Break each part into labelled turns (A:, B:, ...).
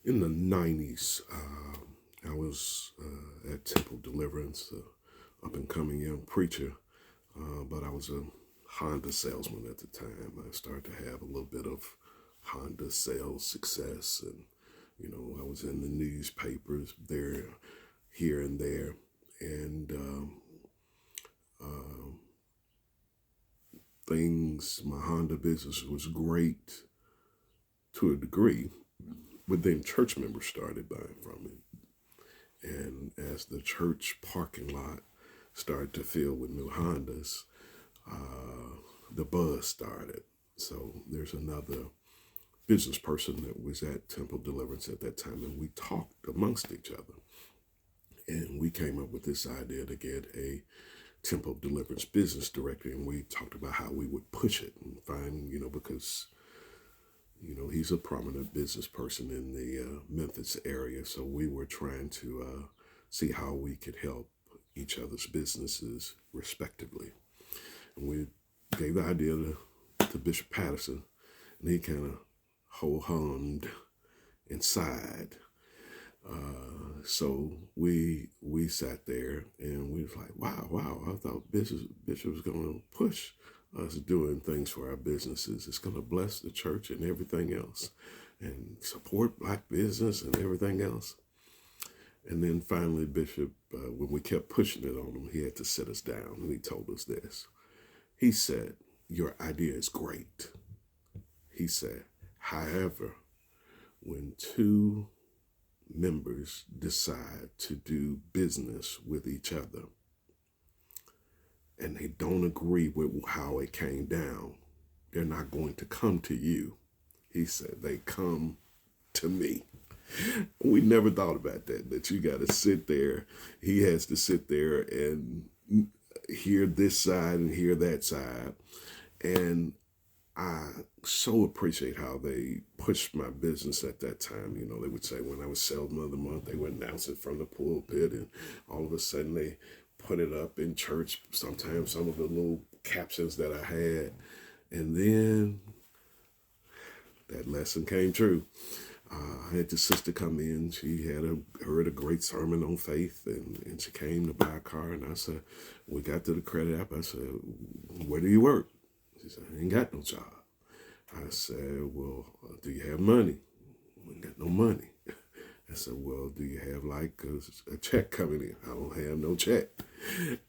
A: In the 90s, I was at Temple Deliverance, up and coming young preacher, but I was a Honda salesman at the time. I started to have a little bit of Honda sales success, and I was in the newspapers there, here and there, and uh, my Honda business was great to a degree, but then church members started buying from me. And as the church parking lot started to fill with new Hondas, the buzz started. So there's another business person that was at Temple Deliverance at that time, and we talked amongst each other. And we came up with this idea to get a Temple Deliverance business directory, and we talked about how we would push it and find, because he's a prominent business person in the Memphis area. So we were trying to see how we could help each other's businesses respectively. And we gave the idea to Bishop Patterson, and he kind of ho-hummed inside. So we sat there and we was like, wow, I thought Bishop was going to push us doing things for our businesses. It's going to bless the church and everything else and support Black business and everything else. And then finally, Bishop, when we kept pushing it on him, he had to sit us down, and he told us this. He said, your idea is great. He said, however, when two members decide to do business with each other and they don't agree with how it came down, they're not going to come to you. He said, they come to me. We never thought about that you got to sit there. He has to sit there and hear this side and hear that side. And I so appreciate how they pushed my business at that time. They would say when I was salesman of the month, they would announce it from the pulpit, and all of a sudden they put it up in church. Sometimes some of the little captions that I had. And then that lesson came true. I had the sister come in. She had heard a great sermon on faith, and she came to buy a car. And I said, we got to the credit app. I said, where do you work? She said, I ain't got no job. I said, well, do you have money? We ain't got no money. I said, well, do you have like a check coming in? I don't have no check.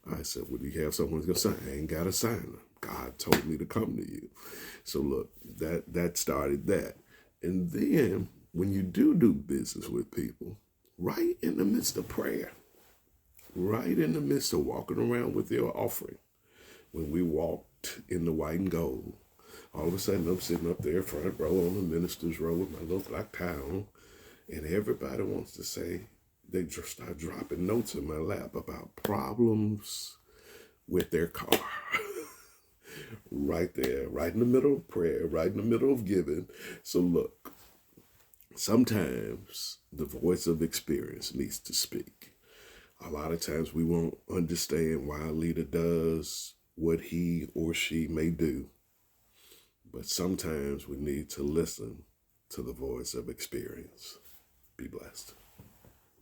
A: I said, well, do you have someone who's going to sign? I ain't got to sign. God told me to come to you. So look, that started that. And then when you do business with people, right in the midst of prayer, right in the midst of walking around with your offering, when we walked in the white and gold, all of a sudden I'm sitting up there front row on the minister's row with my little black tie on, and everybody wants to say, they just start dropping notes in my lap about problems with their car. Right there, right in the middle of prayer, right in the middle of giving. So look, sometimes the voice of experience needs to speak. A lot of times we won't understand why a leader does what he or she may do, but sometimes we need to listen to the voice of experience. Be blessed.